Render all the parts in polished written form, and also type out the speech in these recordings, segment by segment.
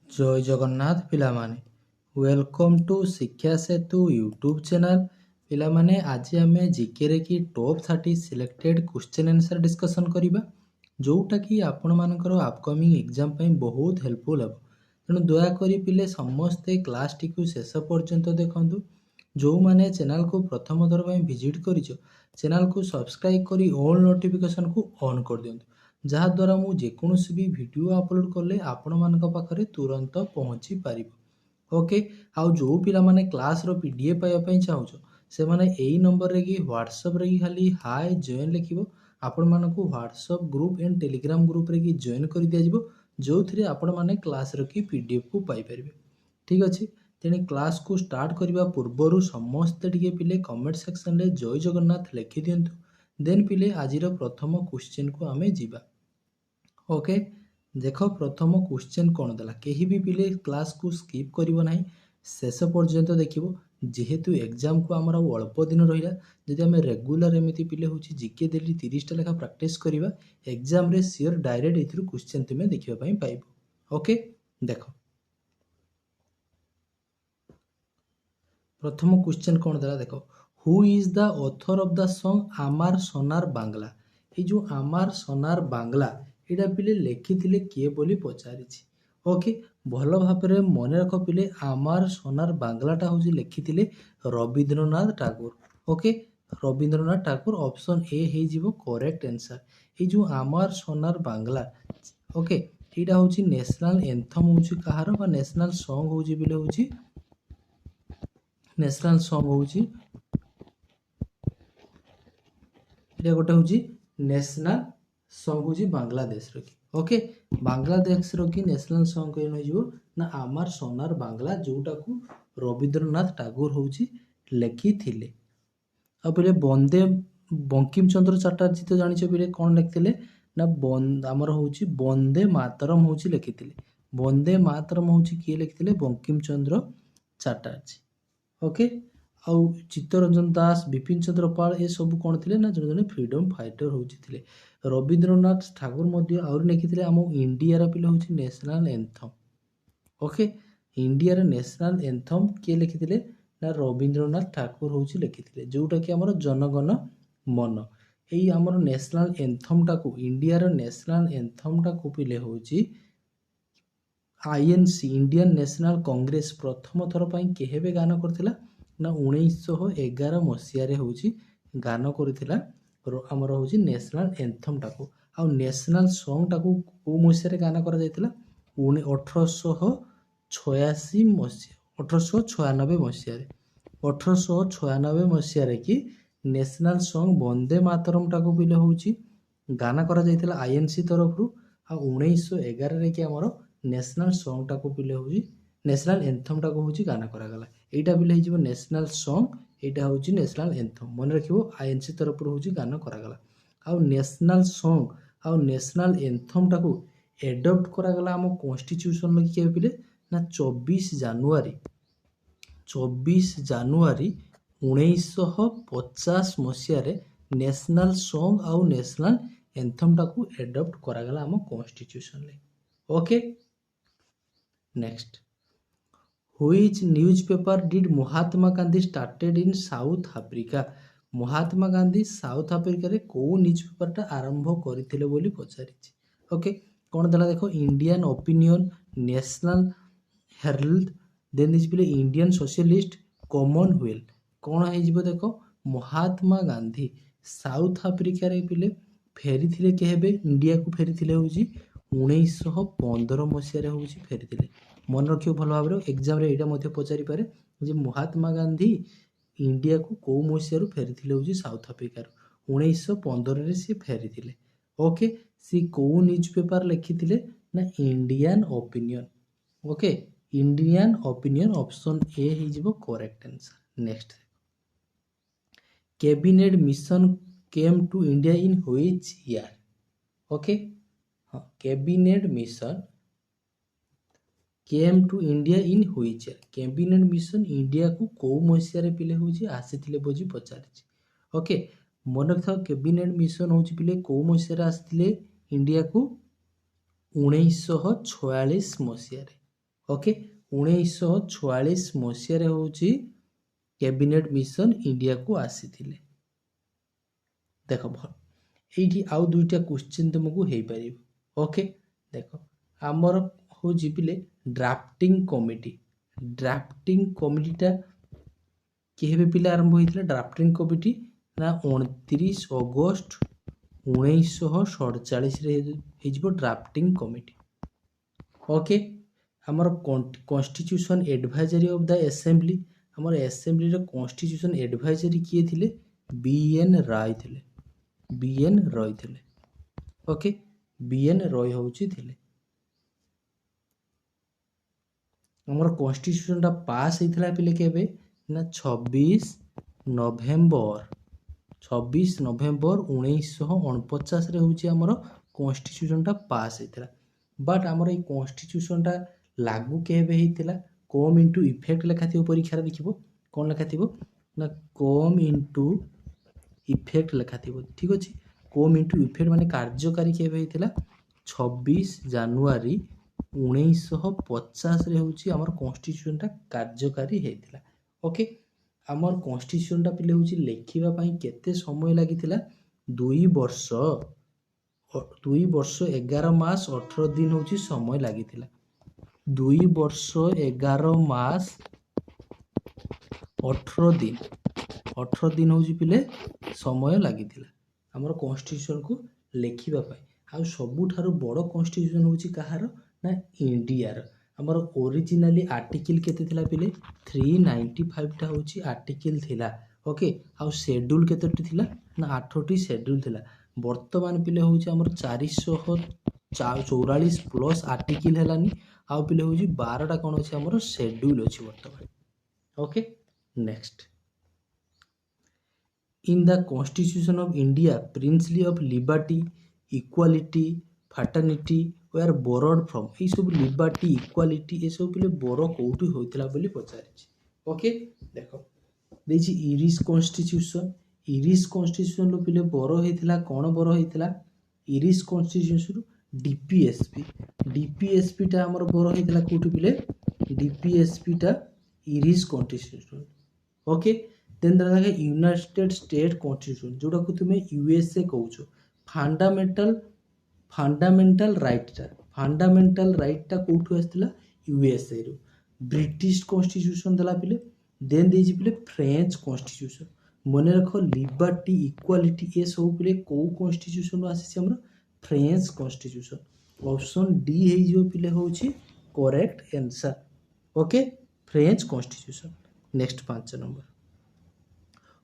ଜୟ ଜଗନ୍ନାଥ ପିଲାମାନେ, welcome to ଶିକ୍ଷା ସେତୁ YouTube channel. ପିଲାମାନେ, ଆଜି ଆମେ ଜିକେରେ କି top 30 selected question answer discussion କରିବା, ଯେଉଁଟାକି ଆପଣମାନଙ୍କର ଆପକମିଂ ଏକ୍ଜାମ୍ ପାଇଁ ବହୁତ ହେଲ୍ପଫୁଲ୍ ହେବ। ତେଣୁ ଦୟାକରି ପିଲେ ସମସ୍ତେ କ୍ଲାସ୍ଟିକୁ ଶେଷ ପର୍ଯ୍ୟନ୍ତ ଦେଖନ୍ତୁ। ଯେଉଁମାନେ ଚ୍ୟାନେଲ୍କୁ ପ୍ରଥମ ଥର ପାଇଁ ଭିଜିଟ୍ କରିଛ, ଚ୍ୟାନେଲ୍କୁ ସବସ୍କ୍ରାଇବ୍ କରି ଅଲ୍ ନୋଟିଫିକେସନ୍କୁ ଅନ୍ କରିଦିଅନ୍ତୁ, ଯାହାଦ୍ୱାରା ମୁଁ ଯେକୌଣସି ବି ଭିଡ଼ିଓ ଅପଲୋଡ଼ କଲେ ଆପଣମାନଙ୍କ ପାଖରେ ତୁରନ୍ତ ପହଞ୍ଚି ପାରିବ। ଓକେ, ଆଉ ଯେଉଁ ପିଲାମାନେ କ୍ଲାସ୍ର PDF ପାଇବା ପାଇଁ ଚାହୁଁଛ, ସେମାନେ ଏଇ ନମ୍ବରରେ କି ହ୍ୱାଟ୍ସଆପ୍ରେ କି ଖାଲି ହାଏ ଜଏନ୍ ଲେଖିବ। ଆପଣମାନଙ୍କୁ ହ୍ୱାଟ୍ସଆପ୍ ଗ୍ରୁପ୍ ଆଣ୍ଡ ଟେଲିଗ୍ରାମ ଗ୍ରୁପ୍ରେ କି ଜଏନ୍ କରି ଦିଆଯିବ, ଯେଉଁଥିରେ ଆପଣମାନେ କ୍ଲାସ୍ର କି PDFକୁ ପାଇପାରିବେ। ଠିକ୍ ଅଛି, ତେଣୁ କ୍ଲାସ୍କୁ ଷ୍ଟାର୍ଟ କରିବା ପୂର୍ବରୁ ସମସ୍ତେ ଟିକେ ପିଲେ କମେଣ୍ଟ ସେକ୍ସନରେ ଜୟ ଜଗନ୍ନାଥ ଲେଖିଦିଅନ୍ତୁ। ଦେନ୍ ପିଲେ ଆଜିର ପ୍ରଥମ କ୍ୱେଶ୍ଚିନ୍କୁ ଆମେ ଯିବା। ଓକେ, ଦେଖ ପ୍ରଥମ କ୍ୱେଶ୍ଚିନ୍ କ'ଣ ଦେଲା। କେହି ବି ପିଲେ କ୍ଲାସ୍କୁ ସ୍କିପ୍ କରିବ ନାହିଁ, ଶେଷ ପର୍ଯ୍ୟନ୍ତ ଦେଖିବ। ଯେହେତୁ ଏକ୍ଜାମ୍କୁ ଆମର ଆଉ ଅଳ୍ପ ଦିନ ରହିଲା, ଯଦି ଆମେ ରେଗୁଲାର ଏମିତି ପିଲେ ହେଉଛି ଜିକେ ଡେଲି 30ଟା ଲେଖା ପ୍ରାକ୍ଟିସ୍ କରିବା, ଏକ୍ଜାମ୍ରେ ସିଓର ଡାଇରେକ୍ଟ ଏଥିରୁ କ୍ୱେଶ୍ଚିନ୍ ତୁମେ ଦେଖିବା ପାଇଁ ପାଇବ। ଓକେ, ଦେଖ ପ୍ରଥମ କ୍ୱେଶ୍ଚିନ୍ କ'ଣ ଦେଲା। ଦେଖ, who is the author of the song Amar Sonar Bangla. এই ଯେଉଁ ଆମାର সোনার বাংলা, ଏଇଟା ପିଲେ ଲେଖିଥିଲେ କିଏ ବୋଲି ପଚାରିଛି। ଓକେ, ଭଲ ଭାବରେ ମନେ ରଖ ପିଲେ, ଆମାର সোনার বাংলাটা ହେଉଛି ଲେଖିଥିଲେ Rabindranath Tagore. Okay, Rabindranath Tagore, option A ହେଇଯିବ କରେକ୍ଟ ଆନ୍ସର୍। এই ଯେଉଁ ଆମାର সোনার বাংলা, ଓକେ, ଏଇଟା ହେଉଛି ନ୍ୟାସନାଲ୍ ଏନ୍ଥମ୍ ହେଉଛି କାହାର, ବା ନ୍ୟାସନାଲ୍ ସଙ୍ଗ୍ ହେଉଛି ପିଲେ ହେଉଛି ନ୍ୟାସନାଲ୍ ସଙ୍ଗ୍ ହେଉଛି, এটা ଗୋଟେ ହେଉଛି ନ୍ୟାସନାଲ୍ ସଙ୍ଗ୍ ହେଉଛି ବାଂଲାଦେଶର କି। ଓକେ, ବାଂଲାଦେଶର କି ନ୍ୟାସନାଲ୍ ସଙ୍ଗ୍ କ'ଣ ହେଇଯିବ ନା ଆମାର সোনার বাংলা, ଯେଉଁଟାକୁ ରବୀନ୍ଦ୍ରନାଥ ଟାଗୋର ହେଉଛି ଲେଖିଥିଲେ। ଆଉ ପିଲେ ବଙ୍କିମ ଚନ୍ଦ୍ର ଚାଟାର୍ଜୀ ତ ଜାଣିଛ ପିଲେ କ'ଣ ଲେଖିଥିଲେ ନା ଆମର ହେଉଛି ବନ୍ଦେ ମାତରମ୍ ହେଉଛି ଲେଖିଥିଲେ। ବନ୍ଦେ ମାତରମ୍ ହେଉଛି କିଏ ଲେଖିଥିଲେ? ବଙ୍କିମ ଚନ୍ଦ୍ର ଚାଟାର୍ଜୀ। ଓକେ, ଆଉ ଚିତ୍ତରଞ୍ଜନ ଦାସ, ବିପିନ ଚନ୍ଦ୍ର ପାଳ, ଏସବୁ କ'ଣ ଥିଲେ ନା ଜଣେ ଜଣେ ଫ୍ରିଡମ୍ ଫାଇଟର ହେଉଛି ଥିଲେ। ରବୀନ୍ଦ୍ରନାଥ ଠାକୁର ମଧ୍ୟ ଆହୁରି ଲେଖିଥିଲେ ଆମ ଇଣ୍ଡିଆର ପିଲା ହେଉଛି ନ୍ୟାସନାଲ୍ ଏନ୍ଥମ୍। ଓକେ, ଇଣ୍ଡିଆର ନ୍ୟାସନାଲ୍ ଏନ୍ଥମ୍ କିଏ ଲେଖିଥିଲେ ନା ରବୀନ୍ଦ୍ରନାଥ ଠାକୁର ହେଉଛି ଲେଖିଥିଲେ, ଯେଉଁଟାକି ଆମର ଜନଗଣ ମନ। ଏଇ ଆମର ନ୍ୟାସନାଲ୍ ଏନ୍ଥମ୍ଟାକୁ, ଇଣ୍ଡିଆର ନ୍ୟାସନାଲ୍ ଏନ୍ଥମ୍ଟାକୁ ପିଲେ ହେଉଛି INC, ଇଣ୍ଡିଆନ୍ ନ୍ୟାସନାଲ୍ କଂଗ୍ରେସ ପ୍ରଥମ ଥର ପାଇଁ କେବେ ଗାନ କରିଥିଲା ନା 1911 ମସିହାରେ ହେଉଛି ଗାନ କରିଥିଲା ଆମର ହେଉଛି ନ୍ୟାସନାଲ୍ ଏନ୍ଥମ୍ଟାକୁ। ଆଉ ନ୍ୟାସନାଲ୍ ସଙ୍ଗ୍ଟାକୁ କେଉଁ ମସିହାରେ ଗାନ କରାଯାଇଥିଲା? 1896 ମସିହା, 1896 ମସିହାରେ। 1896 ମସିହାରେ କି ନ୍ୟାସନାଲ୍ ସଙ୍ଗ୍ ବନ୍ଦେ ମାତରମ୍ଟାକୁ ପିଲେ ହେଉଛି ଗାନ କରାଯାଇଥିଲା INC ତରଫରୁ। ଆଉ 1911ରେ କି ଆମର ନ୍ୟାସନାଲ୍ ସଙ୍ଗ୍ଟାକୁ ପିଲେ ହେଉଛି ନ୍ୟାସନାଲ୍ ଏନ୍ଥମ୍ଟାକୁ ହେଉଛି ଗାନ କରାଗଲା। এইটা ପିଲେ ହେଇଯିବ ନ୍ୟାସନାଲ୍ ସଙ୍ଗ୍, এইটা ହେଉଛି ନ୍ୟାସନାଲ୍ ଏନ୍ଥମ୍। ମନେ ରଖିବ INC ତରଫରୁ ହେଉଛି ଗାନ କରାଗଲା। ଆଉ ନ୍ୟାସନାଲ୍ ସଙ୍ଗ୍ ଆଉ ନ୍ୟାସନାଲ୍ ଏନ୍ଥମ୍ଟାକୁ ଏଡପ୍ଟ କରାଗଲା ଆମ କନଷ୍ଟିଚ୍ୟୁସନ୍ରେ କେବେ ପିଲେ ନା 24 ଜାନୁଆରୀ 1950 ମସିହାରେ ନ୍ୟାସନାଲ୍ ସଙ୍ଗ୍ ଆଉ ନ୍ୟାସନାଲ୍ ଏନ୍ଥମ୍ଟାକୁ ଏଡପ୍ଟ କରାଗଲା ଆମ କନଷ୍ଟିଚ୍ୟୁସନ୍ରେ। Okay, next, Which newspaper did Mahatma Gandhi started in South Africa? Mahatma Gandhi south ଆଫ୍ରିକାରେ କେଉଁ ନ୍ୟୁଜ୍ ପେପରଟା ଆରମ୍ଭ କରିଥିଲେ ବୋଲି ପଚାରିଛି। ଓକେ, କ'ଣ ଦେଲା ଦେଖ, ଇଣ୍ଡିଆନ୍ ଓପିନିଅନ୍, ନ୍ୟାସନାଲ୍ ହେରାଲ୍ଡ, ଦେନ୍ ଦେଇଛି ପିଲେ ଇଣ୍ଡିଆନ୍ ସୋସିଆଲିଷ୍ଟ, କମନୱେଲ୍ଥ। କ'ଣ ହେଇଯିବ ଦେଖ, ମହାତ୍ମା ଗାନ୍ଧୀ ସାଉଥ ଆଫ୍ରିକାରେ ପିଲେ ଫେରିଥିଲେ କେବେ? ଇଣ୍ଡିଆକୁ ଫେରିଥିଲେ ହେଉଛି 1915 ମସିହାରେ ହେଉଛି ଫେରିଥିଲେ। ମନେ ରଖିବ ଭଲ ଭାବରେ, ଏକ୍ଜାମ୍ରେ ଏଇଟା ମଧ୍ୟ ପଚାରିପାରେ ଯେ ମହାତ୍ମା ଗାନ୍ଧୀ ଇଣ୍ଡିଆକୁ କେଉଁ ମସିହାରୁ ଫେରିଥିଲେ ହେଉଛି ସାଉଥ ଆଫ୍ରିକାରୁ। 1915ରେ ସିଏ ଫେରିଥିଲେ। ଓକେ, ସିଏ କେଉଁ ନ୍ୟୁଜ୍ ପେପର ଲେଖିଥିଲେ ନା Indian Opinion. Okay, Indian Opinion, option A ହେଇଯିବ correct answer. Next, cabinet mission came to India in which year? Okay, ହଁ, cabinet mission came to India in which year? Cabinet mission ଇଣ୍ଡିଆକୁ କେଉଁ ମସିହାରେ ପିଲେ ହେଉଛି ଆସିଥିଲେ ବୋଲି ପଚାରିଛି। ଓକେ, ମନେ ରଖିଥାଅ, କ୍ୟାବିନେଟ୍ ମିଶନ ହେଉଛି ପିଲେ କେଉଁ ମସିହାରେ ଆସିଥିଲେ ଇଣ୍ଡିଆକୁ? 1946 ମସିହାରେ। ओके 1946 मसीह हूँ कैबिनेट मिशन इंडिया को आसी देख भल ये आउ दुईटा क्वेश्चन तुमको हो पार ओके देख आमर हूँ पिले ड्राफ्टिंग कमिटीटा केबे पिले आरंभ होता ड्राफ्टिंग कमिटी ना 29 अगस्त 1947 ड्राफ्टिंग कमिटी ओके आमर constitution advisory of the assembly आमर असेंबली रो कॉन्स्टिट्यूशन एडवाइजरी किए थिले बीएन राय थिले ओके बीएन रॉय होउची थिले आमर कॉन्स्टिट्यूशन टा पास होइथिला पिले केबे ना 26 नवेम्बर 1949 रे होउची आमर कॉन्स्टिट्यूशन टा पास होइथिला बट आमर ए कॉन्स्टिट्यूशन टा लागू केबे होइथिला कम इनटू इफेक्ट लेखा थिबो परीक्षा रे देखिबो कोन लेखा थिबो ना कम इनटू इफेक्ट लेखा थिबो ठीक अछि कम इनटू इफेक्ट माने कार्यकारी केबे होइथिला 26 जनवरी 1950 रे होउची आमर कॉन्स्टिट्यूशन टा कार्यकारी हेतिला ओके आमर कॉन्स्टिट्यूशन टा पिले होउची लेखिबा पई केते समय लागितिला 2 वर्ष 11 मास 18 दिन होउची समय लागितिला 2 वर्ष 11 मास 18 दिन होउची पिले समय लागितिला आमर कॉन्स्टिट्यूशन को लेखिबा पई आ सबुठारु बड़ कॉन्स्टिट्यूशन होउची कहार ना इंडिया रो आमर ओरिजिनली आर्टिकल केते थिला पिले 395 टा होउची आर्टिकल थिला ओके आ शेड्यूल केतेटी थिला ना 8टी शेड्यूल थिला वर्तमान पिले होउची आमर 444 प्लस आर्टिकल हेलानी आ पिले होउची 12 टा कोन अछि आमर शेड्यूल अछि वर्तमान okay next in the constitution of India principle of liberty equality fraternity were borrowed from এই সব লিবার্টি ইকুয়ালিটি এ সব পিলে বড় কোউটি হইতলা বলি পচারিছি ওকে দেখো দেইছি ইরিশ কনস্টিट्यूशन লো পিলে বড় হইতলা কোন বড় হইতলা ইরিশ কনস্টিट्यूशन রু ডিপিএসপি টা हमर বড় হইতলা কোউটি পিলে ডিপিএসপি টা ইরিশ কনস্টিट्यूशन ओके देन रहा है यूनाइटेड स्टेट कॉन्स्टिट्यूशन जोड़ा को तुम्हें यूएसए कहूचो फंडामेंटल राइट टा कोठु आस्तिला यूएसए रो ब्रिटिश कॉन्स्टिट्यूशन दला पिले देन देजी पिले फ्रेंच कॉन्स्टिट्यूशन मने रखो लिबर्टी इक्वालिटी ए सब पिले को कॉन्स्टिट्यूशन आसी हमर फ्रेंच कॉन्स्टिट्यूशन ऑप्शन डी हे जो पिले होची correct answer okay French constitution next 5 number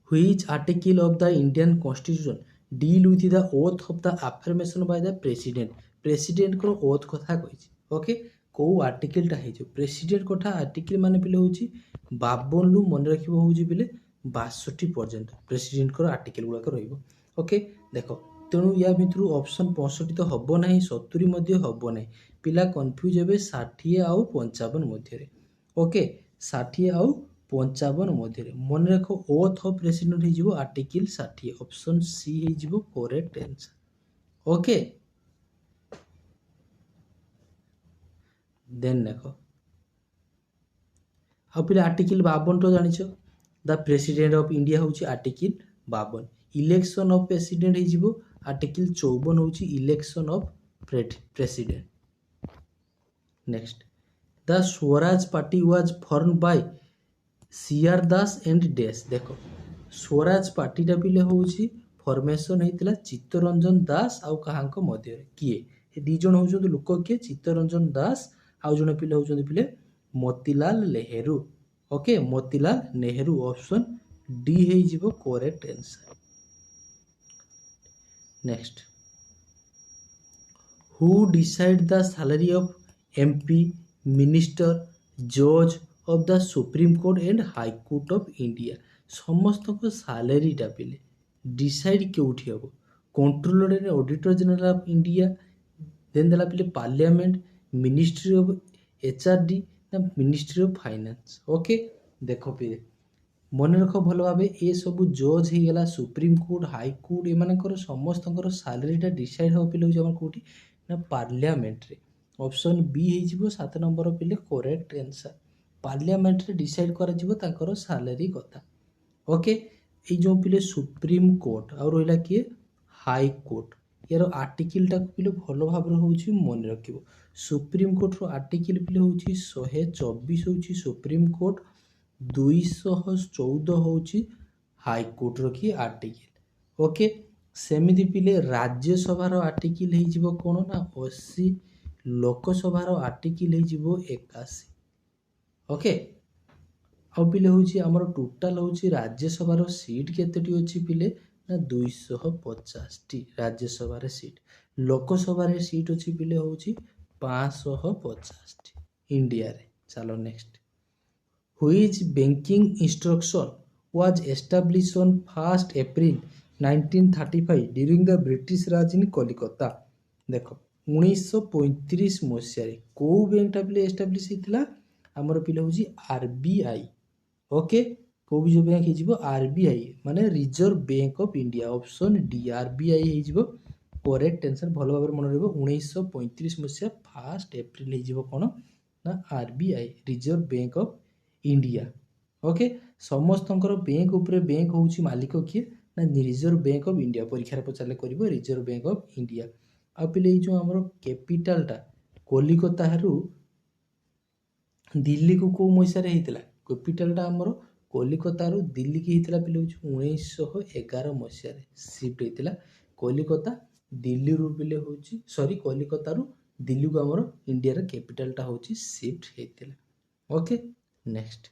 Which article of the Indian Constitution deal with the oath of the affirmation by the president? President को oath कथा कहिछि ओके को article टा हेजो president कथा article माने पिले होछि 52 लु मन रखिबो होछि पिले 62 पर्यंत प्रेसिडेंट को आर्टिकल गुडा रहइबो ओके देखो तेणु या भितरु ऑप्शन 65 तो हबो नाही 70 मध्ये हबो नाही पिला कंफ्यूज हेबे 60 आउ 55 मध्ये रे ओके 60 आउ 55 मध्य मन रख ओथ ऑफ प्रेसिडेंट हो आर्टिकल 60 ऑप्शन सी हो करेक्ट आंसर ओके देन देख आ पे आर्टिकल 52 तो जानिछ द प्रेसिडेंट ऑफ इंडिया होची आर्टिकल 52 इलेक्शन ऑफ प्रेसिडेंट हो आर्टिकल 54 होची election of president next the Swaraj party was form by CR Das and dash देखो Swaraj party टा पिले होउची फॉर्मेशन हेतिला चित्तरंजन दास आउ कहांक मध्य किए ए दी जण होउछन लोक किए चित्तरंजन दास आउ जण पिले होउछन पिले Motilal Nehru okay Motilal Nehru option D हे जिवो correct answer next who decide the salary of MP minister जज of the Supreme Court and High Court of India समस्त को सैलरी टा पिले डिसाइड केउठी हबो Controller and Auditor General of India then देला पिले पार्लियामेंट मिनिस्ट्री ऑफ एचआरडी ना मिनिस्ट्री ऑफ फाइनेंस ओके देखो पिले मन रख भल भाबे ए सब जज हे गेला सुप्रीम कोर्ट हाई कोर्ट ए मानकर समस्त सैलरी टा डिसाइड हो पिले हमर कोठी ना पार्लियामेंट रे ऑप्शन बी हो 7 नंबर पिले करेक्ट आंसर। पार्लियामेंट रे डिसाइड करा जिवो तांकर सैलरी कथा। ओके ये जो पिले सुप्रीम कोर्ट आ रहा किए हाई कोर्ट यार आर्टिकल टाक पिले भल भाव मन रखिबो। सुप्रीम कोर्ट रो आर्टिकल पिले होची 124 होची सुप्रीम कोर्ट, 214 होची हाई कोर्ट रो की आर्टिकल। ओके सेमिति पिले राज्यसभा रो आर्टिकल हे जिवो कोन ना 80, लोकसभा रो आर्टिकल हे जिवो 81। ओके आउ पिले होची हमर टोटल होची राज्यसभा रो सीट केतेटी अछि पिले ना 250 टी राज्यसभा रे सीट। लोकसभा रे सीट अछि पिले होची 550 टी इंडिया रे। चलो next which banking instruction was established on 1st April 1935 during the British Raj in Kolkata। देखो 1935 मसीह रे को बैंकटा पिले एस्टाब्लिश हेतिला हमर पिले होची आरबीआई। ओके को भी जो बैंक हे जिवो आरबीआई माने Reserve Bank of India. Option D RBI हे जिवो करेक्ट आंसर। भलो भाबरे मन रहबो 1935 मसीहा 1st एप्रिल हे जिवो कोन ना RBI Reserve Bank of India. Okay समस्तंकर बैंक उपरे बैंक होची मालिक किए ना रिजर्व बैंक ऑफ इंडिया। परीक्षा रे पचारले करबो रिजर्व बैंक ऑफ इंडिया। आ पिले जो हमर कैपिटल टा कोलकाता हेरु दिल्ली को मसीहा रे हेतिला। कैपिटल टा हमर कोलकाता रु दिल्ली की हेतिला पिले होची 1911 मसीहा रे शिफ्ट हेतिला। कोलकाता दिल्ली रु पिले होची सॉरी कोलकाता रु दिल्ली को हमर इंडिया रे कैपिटल टा होची शिफ्ट हेतिला। Okay next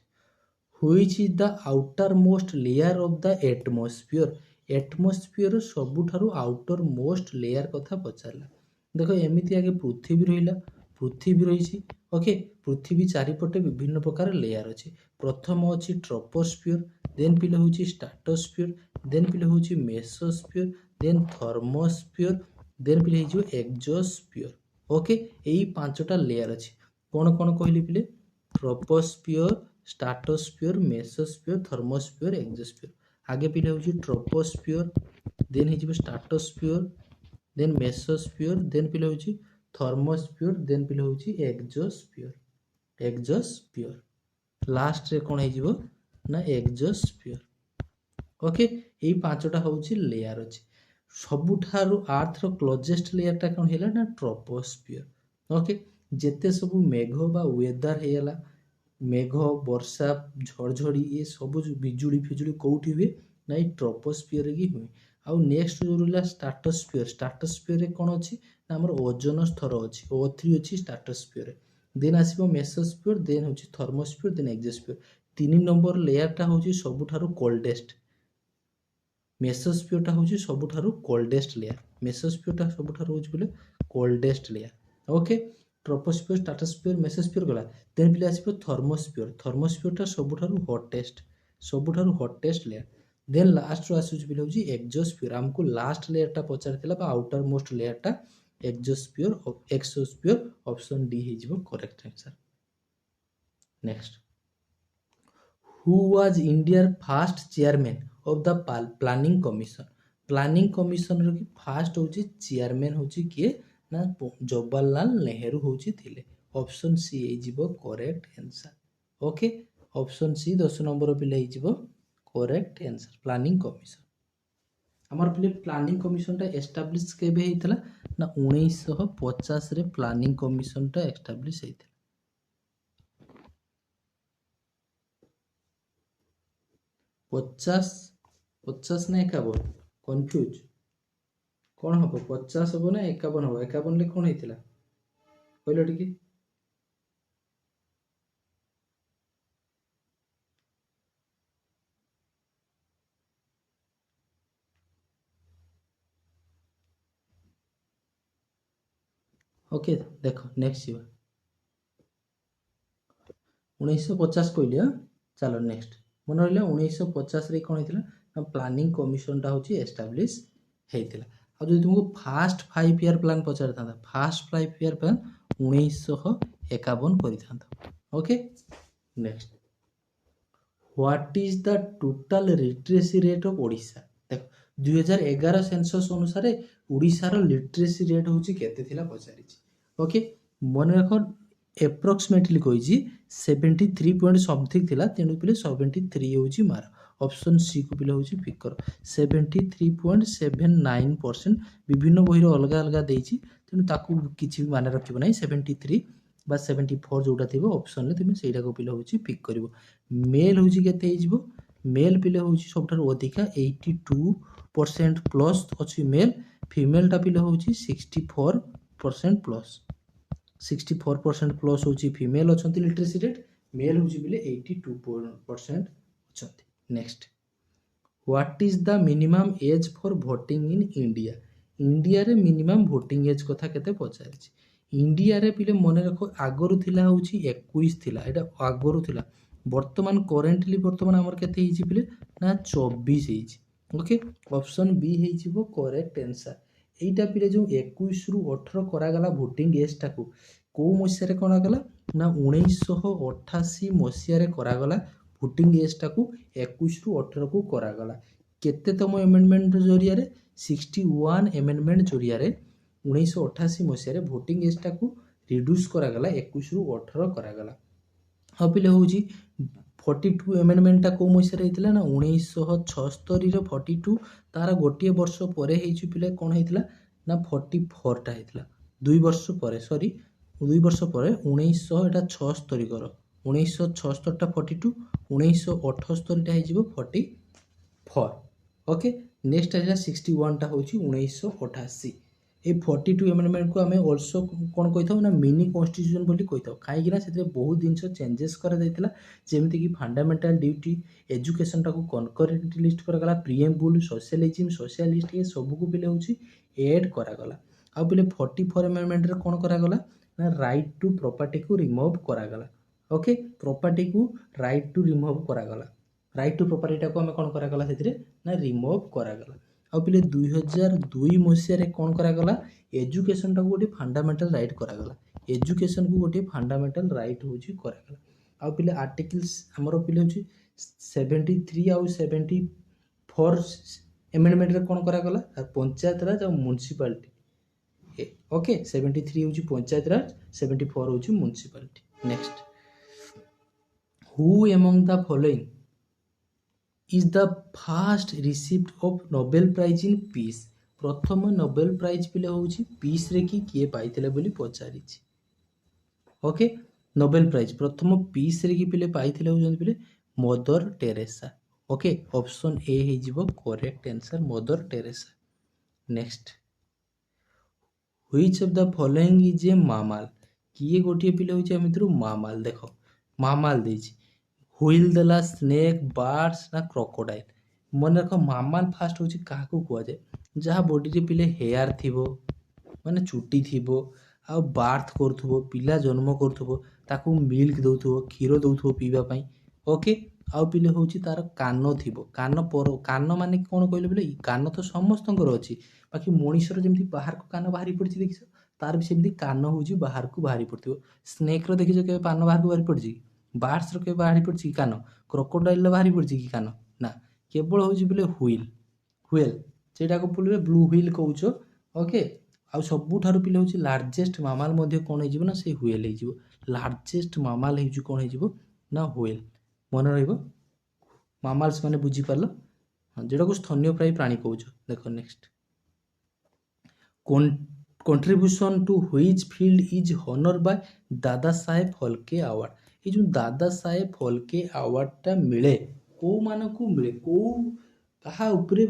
which is the outermost layer of the atmosphere. Atmosphere सबुठारु आउटर मोस्ट लेयर कथा पचारला। देखो एमिति आगे पृथ्वी रहिला पृथ्वी रही। ओके पृथ्वी चारिपटे विभिन्न प्रकार लेयर अच्छे। प्रथम अच्छी ट्रोपोस्फियर देन पिले होची स्ट्राटोस्फियर देन पिले होची मेसोस्फियर देन थर्मोस्फियर देन पिले हो एक्सोस्फियर। ओके यही पांचटा लेयर अच्छे कौन कौन कहली पिले troposphere stratosphere mesosphere thermosphere exosphere. आगे पिले होची ट्रोपोस्फियर देन हो स्ट्राटोस्फियर देन मेसोस्फियर देन पिले होची थर्मोस्फियर देन पिले होची एक्सोस्फियर। एक्सोस्फियर लास्ट रे कोन हे जिवो ना एक्सोस्फियर। ओके एई पांचटा होची लेयर अछि। सबुठारु अर्थ रो क्लोजेस्ट लेयर टा कोन हेला ना ट्रोपोस्फियर। ओके जेते सब मेघ बा वेदर हेला मेघ वर्षा झड़झड़ी ये सब बिजुली फिजुली कोउठी हुए ना ई ट्रोपोस्फियर रे हुए। आउ नेक्स्ट जो रहला स्ट्राटोस्फियर। स्ट्राटोस्फियर रे कोन अछि ना हमर ओजोन स्तर अछि O3 अछि स्ट्राटोस्फियर रे। देन आसीबो मेसोस्फियर देन होची thermosphere then exosphere. 3 number layer टा होची सबुठारु कोल्डेस्ट। मेसोस्फियर टा होची सबुठारु कोल्डेस्ट लेयर। मेसोस्फियर टा सबुठारु होची बोले coldest layer. Okay troposphere stratosphere mesosphere गला देन पिले आसीबो थर्मोस्फियर। थर्मोस्फियर टा सबुठारु हॉटेस्ट लेयर। देन लास्ट रो आसुची पिले होची एक्सोस्फियर। हमको लास्ट लेयर टा पचारथिला बा आउटर मोस्ट लेयर टा एक्सोस्फियर। ऑप्शन डी हे जिवो correct answer. Next who was India first chairman of the planning commission. Planning commission रो की फर्स्ट होची चेयरमैन होची किए ना जवाहरलाल नेहरू होची थिले। ऑप्शन सी हे जिवो correct answer. Okay option C 10 number पिले हे जिवो करेक्ट आंसर प्लानिंग कमिशन। हमर पिले प्लानिंग कमिशन टा एस्टाब्लिश केबे हेतला ना 1950 रे प्लानिंग कमिशन टा एस्टाब्लिश हेतला। 50 ना 51 कंफ्यूज कौन हम 50 हम ना 51 हम 51 ले कौन हेतला कहलो टिके। ओके देखो नेक्स्ट जीवा 1950 कहली। हाँ चलो नेक्स्ट मन रहा 1950 रे कौन होता प्लानिंग कमिशन टा होची एस्टाब्लिश हेतिला। आ जो तुमको फास्ट 5 ईयर प्लान पचार था फास्ट 5 ईयर प्लान 1951 करिथांता। Okay next what is the total literacy rate of Odisha. देखो 2011 सेंसस अनुसार ओडिशा रो लिटरेसी रेट होची केते थिला पचारिछि। ओके मन रख एप्रोक्सीमेटली कही 73 पॉइंट समथिंग थिला तेणु पिले 73 होची मार ऑप्शन सी को पिले होची फिकर 73.79% विभिन्न बहिर अलग अलग देछि तेणु ताकू किछि माने रखिबो नै 73 बा 74 जोटा थिबो ऑप्शन ले तुमे सेटा को पिले होची पिक करिवो मेल होची केते हिजबो मेल पिले होची सबठार अधिका 82% प्लस अछि मेल फीमेल टा पिले होची 64% प्लस 64% प्लस होची फीमेल अछंती लिटरेसी रेट मेल होची बिले 82% अछंती next what is the minimum age for voting in India India रे मिनिमम वोटिंग एज कथा केते पचारिछि इंडिया रे पिले मने रखो आगरु थिला होची 21 थिला एटा आगरु थिला वर्तमान करेंटली वर्तमान हमर केते हिची पिले ना 24 हिची ओके ऑप्शन बी हिजिबो करेक्ट आंसर एटा पिले जो 21 रु 18 करा गला वोटिंग एज टाकू को मसिया रे कोना गला ना 1988 मसिया रे करा गला वोटिंग एज टाकू 21 रु 18 को करा गला केते तम अमेंडमेंट जरिया रे 61 अमेंडमेंट जरिया रे 1988 मसिया रे वोटिंग एज टाकू रिड्यूस करा गला 21 रु 18 करा गला हा पिले होची 42 अमेंडमेंट टा को मसिया रे हितला ना 1976 रे 42 तार गोटिए वर्ष परे हेची पिले कोन हेतला ना 44 टा हेतला 2 वर्ष परे सॉरी 2 वर्ष परे 1976 कर 1976 टा 42 1978 टा हेजिबो 44 ओके नेक्स्ट आइला 61 टा होची 1988 ए 42 अमेंडमेंट को हमें ऑल्सो कोन कहिथाउ ना मिनी कॉन्स्टिट्यूशन बोली कहिथाउ काहे कि ना सेते बहुत दिनस चेंजेस करा जायतिला जेमिति कि फंडामेंटल ड्यूटी एजुकेशन टा को कनकरेंट लिस्ट करा गला प्रीएम्बल सोशलिज्म सोशलिस्ट ये सब को पिले होची ऐड करा गला आ पिले 44 अमेंडमेंट रे कोन करा गला ना राइट टू प्रॉपर्टी को रिमूव करा गला ओके प्रॉपर्टी को राइट टू रिमूव करा गला राइट टू प्रॉपर्टी टा को हमें कोन करा गला सेतिरे ना रिमूव करा गला आ पिले 2002 मसिया रे कोन करा गला एजुकेशन टा को गोटे फंडामेंटल राइट करा गला एजुकेशन को गोटे फंडामेंटल राइट होची करा गला आ पिले आर्टिकल्स हमरो पिले होची 73 आ 74 अमेंडमेंट रे कोन करा गला पंचायत राज आ म्युनिसिपैलिटी ओके 73 होची पंचायत राज 74 होची municipality next who among the following is the first recipient of Nobel Prize in Peace प्रथम नोबेल प्राइज पिले होची पीस रे की किए पाइथिले बोली पचारिछि ओके नोबेल प्राइज प्रथम पीस रे की पिले पाइथिले होजन पिले Mother Teresa okay option A हे जिवो correct answer Mother Teresa next which of the following is a mammal किए गोटिए पिले होची अमित्रु मामाल देखो मामाल देछि व्हील देला स्नेक बार्ड्स ना क्रोकोडाइल मन रख मामाल फास्ट होची काहाकू कुआ जाय जहा बॉडी रे पिले हेयर थिबो माने चुटी थिबो आ बार्थ करथुबो पिला जन्म करथुबो ताकू मिल्क दउथुबो खीरो दउथुबो पीबा पई ओके आ पिले होची तार कानो थिबो कानो माने कोन कहले बोले कानो तो समस्तंकर अछि बाकी मनीषर जेमति बाहर को कानो बाहरी पड़छि देखिसो तार भी सेमति कानो होची बाहर को बाहरी पड़थिबो स्नेक रो देखिसो के पानो बाहर को बाहरी पड़छि बार्ड्स रो के बाहरी पड़छि कानो क्रोकोडाइल रो बाहरी पड़छि कि कानो ना केवल होची बोले व्हील व्हील सेटा को बोले ब्लू व्हील कहउछो ओके आ सबुठारु पिले होची लार्जेस्ट मामाल मध्ये कोन हे जिवो ना से व्हील हे जिवो लार्जेस्ट मामाल हे जु कोन हे जिवो ना व्हील मन रहइबो मामाल्स माने बुझी पारलो जेटा को स्तन्यप्रायी प्राणी कहउछो देखो next contribution to which field is honored by Dada Saheb Phalke award ये जो दादा साहेब फाल्के अवार्ड टा मिले को मानकू मिले को कहा ऊपरे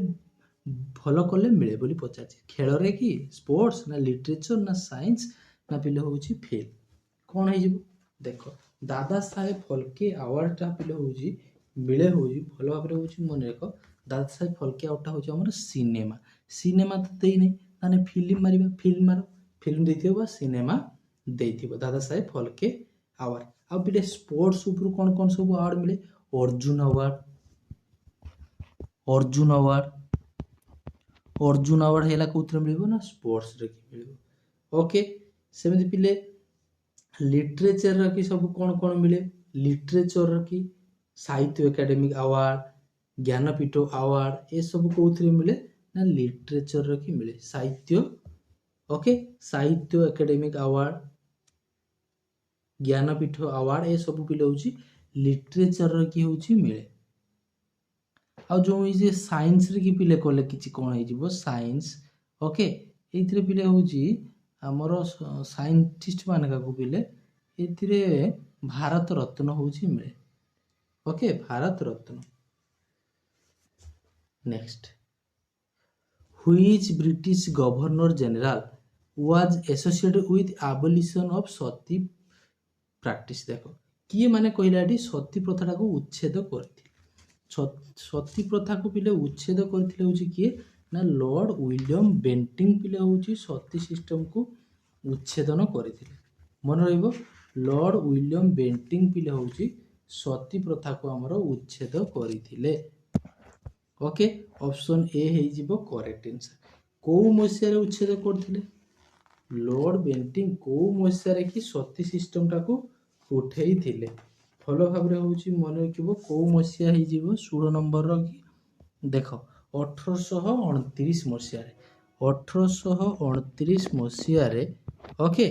भलो कले मिले बोली पचाछि खेल रे कि स्पोर्ट्स ना लिटरेचर ना साइंस ना पिले होची फेल कोन हे जिवो देखो दादा साहेब फाल्के अवार्ड टा पिले होची मिले होची भलो भाबरे होची मन रखो दादा साहेब फाल्के अवार्ड टा होची हमर सिनेमा सिनेमा तो देई नै माने फिल्म मारिबा फिल्म मारो फिल्म देथिबो बा सिनेमा देथिबो दादा साहेब फाल्के अवार्ड आ पिले स्पोर्ट्स ऊपर कोन कोन सब अवार्ड मिले अर्जुन अवार्ड हेला कोथरे मिलिबो ना स्पोर्ट्स रे की मिलिबो ओके सेमति पिले लिटरेचर रे की सब कोन कोन मिले लिटरेचर रे की साहित्य एकेडमिक अवार्ड ज्ञानपीठ अवार्ड ए सब कोथरे मिले ना लिटरेचर रे की मिले साहित्य ओके साहित्य एकेडमिक अवार्ड ज्ञानपीठ अवार्ड ए सब पिले हूँ लिटरेचर कि हूँ मिले आ जो ये साइंस रे कि पिले कले कि कौन हो साइंस ओके ये पिले हूँ आमर साइंटिस्ट मान का पिले ये भारत रत्न हूँ मिले okay Bharat Ratna next which British governor general was associated with abolition of sati practice देख किए माने कहला सती प्रथा को उच्छेद करथिले सती प्रथा को पिले उच्छेद करथिले होची किए ना लॉर्ड विलियम बेंटिंग पिले होची सती सिस्टम को उच्छेदन करथिले मन रहिबो लॉर्ड विलियम बेंटिंग पिले होची सती प्रथा को हमर उच्छेद करथिले ओके ऑप्शन ए हे जिवो करेक्ट आंसर को मसिया रे उच्छेद करथिले लॉर्ड बेंटिंग को मसिया रे कि सती सिस्टम टा को उठेई थिले भल भाव मन रखिबो को मसिया हे जिवो 16 नंबर रो कि देख 1829 मसिया रे 1829 मसिया रे ओके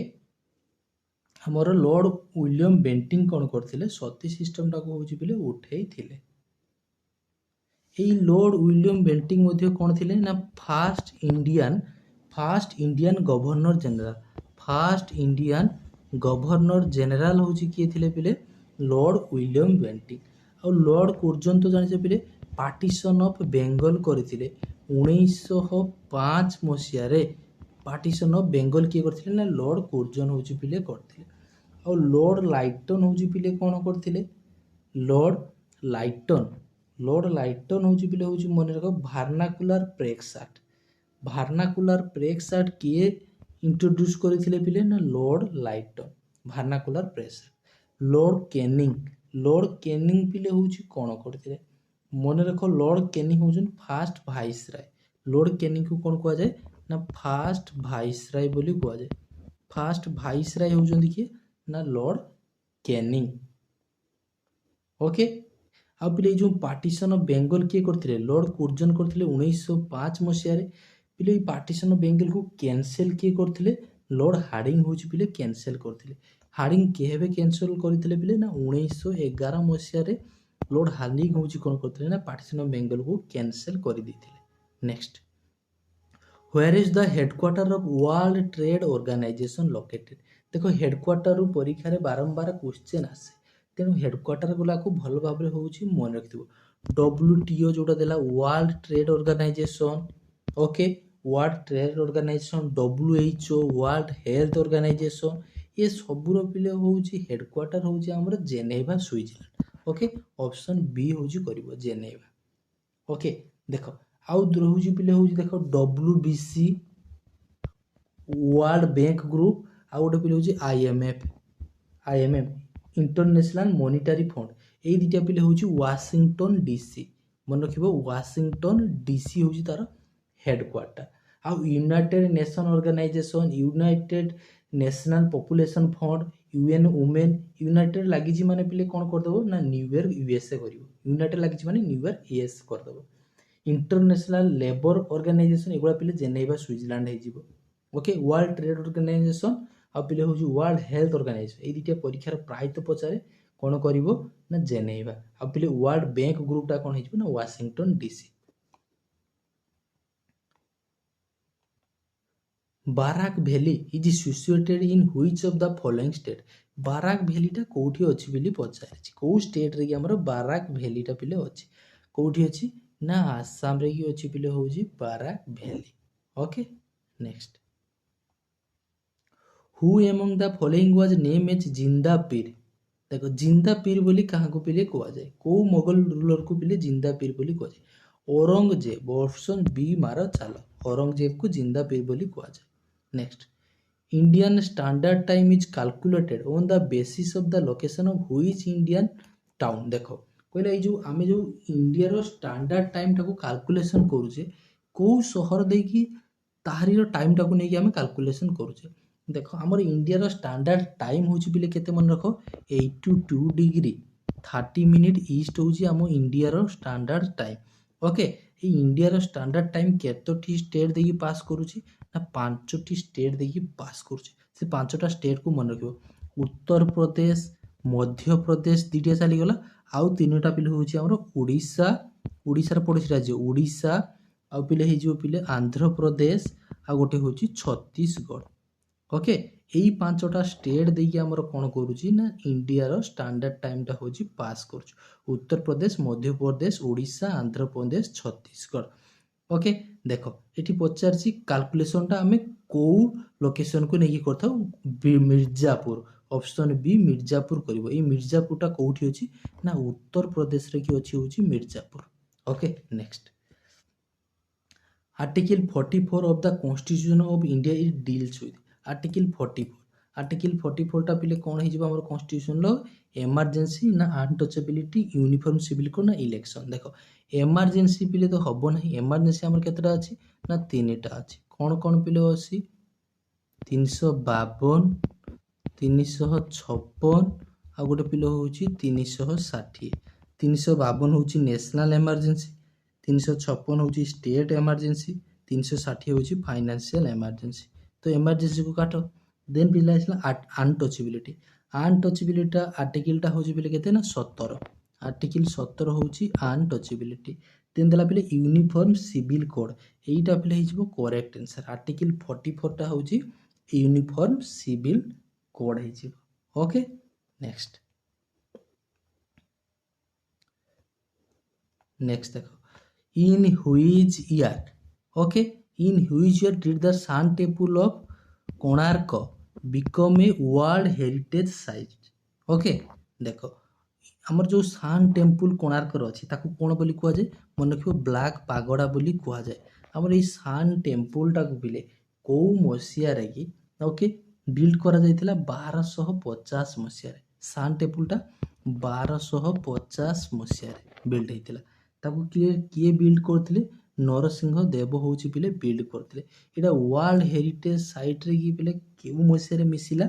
हमर लॉर्ड विलियम बेंटिंग कोन करथिले सती सिस्टम टा को होची बिले उठेई थिले लॉर्ड विलियम बेंटिंग मध्य कौन थे ना fast Indian governor general fast Indian governor general हूँ किए थे पिले लॉर्ड विलियम बेंटिंग और लॉर्ड कुर्जन तो जाने पिले पार्टीशन ऑफ बेंगल करते 1905 मसीह पार्टीशन ऑफ बेंगल किए करते ना लॉर्ड कुर्जन हूँ पिले करते और लॉर्ड लाइटन हूँ पिले कौन करते लॉर्ड लाइटन हूँ पिले हूँ मन रख भार्नाकुलर प्रेक्स एक्ट किए इंट्रोड्यूस करथिले पिले ना लॉर्ड लाइटन भार्नाकुलर प्रेक्स एक्ट लॉर्ड कैनिंग पिले हूँ कौन करथिले मन रख लॉर्ड कैनिंग हूँ फास्ट भाइसराय लॉर्ड कैनिंग को कौन कह जाए ना फास्ट भाइसराय बोली कह जाए फास्ट भाइसराय होउछन किए ना लॉर्ड कैनिंग ओके आ पिले जो पार्टीशन ऑफ बेंगल किए करथिले लॉर्ड कुर्जन करथिले 1905 मसिया रे पिले पार्टीशन ऑफ बेंगल को कैंसिल किए करथिले लॉर्ड हार्डिंग होची पिले कैंसिल करथिले हार्डिंग केहेबे कैंसिल करथिले पिले ना 1911 मसिया रे लॉर्ड हार्डिंग होची कोन करथिले ना पार्टीशन ऑफ बेंगल को कैंसिल कर देथिले next where is the headquarter of World trade Organization located देखो हेडक्वार्टर रु परीक्षा रे बारंबार क्वेश्चन आसे तेणु हेडक्वार्टर गुला को भल भाव मन रखिथो WTO जोटा देला world trade organisation okay world trade organisation WHO world health organisation ये सबुर पिले होउची हेडक्वार्टर होउची हमर Geneva Switzerland okay option B होउची करिवो जेनेवा ओके देखो आउ रहउची पिले होउची देखो WBC वर्ल्ड बैंक ग्रुप आउ गोटे पिले होउची IMF इंटरनेशनल मॉनिटरी फंड ये दुटा पिले हूँ वाशिंगटन DC मन रख वाशिंगटन DC हूँ तार हेडक्वार्टर आउ united nation organisation united national population fund UN women united लगी माने पिले कौन करदेव ना न्यूयॉर्क USA कर यूनाइटेड लगी माने New York US करदेव international labour organisation एगुड़ा पिले जेनेवा स्विट्जरलैंड हो ओके वर्ल्ड ट्रेड ऑर्गेनाइजेशन आ पिले हूँ वर्ल्ड हेल्थ ऑर्गेनाइजेशन ये दुटा परीक्षार प्रायतः पचारे कौन करिवो ना जेनेवा आ पिले वर्ल्ड बैंक ग्रुपटा कौन हो ना Washington DC Barak valley is situated in which of the following state Barak वैलीटा कोठी अछि बिली पचारे को स्टेट रे हमर बाराक वैलीटा पिले अछि कोठी अछि ना आसाम रे कि अछि पिले होउची Barak valley okay next who among the following was name as Zinda Pir देखो जिंदा पीर बोली कहा को पिले कह जाए को मोगल रूलर को पिले जिंदा पीर बोली कह जाए औरंगजेब ऑप्शन बी मार चाल औरंगजेब को जिंदा पीर बोली कह जाए next Indian standard time is calculated on the basis of the location of which Indian town देखो कहले जो आमे जो इंडिया रो स्टैंडर्ड टाइम टाको कैलकुलेशन करूचे को शहर दे कि ताहारी रो टाइम टाको नै कि आमे कैलकुलेशन करूचे देखो आमर इंडिया स्टैंडर्ड टाइम हूँ पिले केते मन रख 82 डिग्री 30 मिनिट ईस्ट हूँ आम India Standard Time okay India Standard Time केतोटी स्टेट देखिए पास करुच्ची ना 5टी स्टेट देखिए पास करुच्ची से 5टा स्टेट को मन रख उत्तरप्रदेश मध्यप्रदेश दुटा चलीगला आउ तीनोटा पिले हूँ आमर ओडिशा ओडिशार पड़ोसी राज्य ओडिशा आउ पिले हो पिले आंध्र प्रदेश आ गोटे हूँ छत्तीसगढ़ ओके यही पांचटा स्टेट देखिए आमर कौन करुच्ची ना इंडियार स्टैंडर्ड टाइमटा हूँ पास कर उत्तर प्रदेश मध्य प्रदेश ओडिशा आंध्र प्रदेश छत्तीसगढ़ ओके देख ये पचार काल्कुलेसनटा आम कौ लोकेशन को लेकिन करता मिर्जापुर ऑप्शन बी मिर्जापुर कर मिर्जापुरटा कौटी अच्छी ना उत्तर प्रदेश रे कि अच्छी हूँ Mirzapur okay next article 44 of the constitution of India is deals with article 44 article 44 टा पिले कौन हो कॉन्स्टिट्यूशन लो एमरजेंसी ना अनटचेबिलिटी यूनिफॉर्म सिविल कोड ना इलेक्शन देखो एमरजेंसी पिले तो हम ना एमरजेंसी आमर केतटा अच्छी ना तीनटा अच्छी कौन कौन पिले अच्छी 352 356 आ गोटे पिले हूँ 360 352 हूँ नेशनल एमरजेंसी 356 हूँ स्टेट एमरजेंसी 360 हूँ फाइनेंशियल एमरजेंसी तो एमरजेंसी को काट देन पिला अनटचेबिलिटी अनटचेबिलिटी आर्टिकलटा हूँ पिले केते ना 17 आर्टिकल 17 हूँ अनटचेबिलिटी देन देला पिले यूनिफॉर्म सिविल कोड एटा पिले हो करेक्ट आंसर आर्टिकल 44 टा हूँ यूनिफॉर्म सिविल कोड हो ओके नेक्स्ट नेक्स्ट देखो in which year okay in which year did the sun temple of Konark become a world heritage site okay देखो आमर जो सन टेम्पल कोणार्कर अच्छी ताकू कौन बोली कह जाए मन रखियो ब्लैक पागोड़ा बोली कह जाए आमर ये सन टेम्पलटा को पिले कौ मसीह कि ओके बिल्ड करा जाइथिला 1250 मसीह सन टेम्पलटा 1250 मसीह बिल्ड होइथिला ताकू किए बिल्ड करथिले नरसिंह देव हूँ पिले बिल्ड करथिले एटा वर्ल्ड हेरिटेज साइट रे कि पिले केउ मसीह रे मिसिला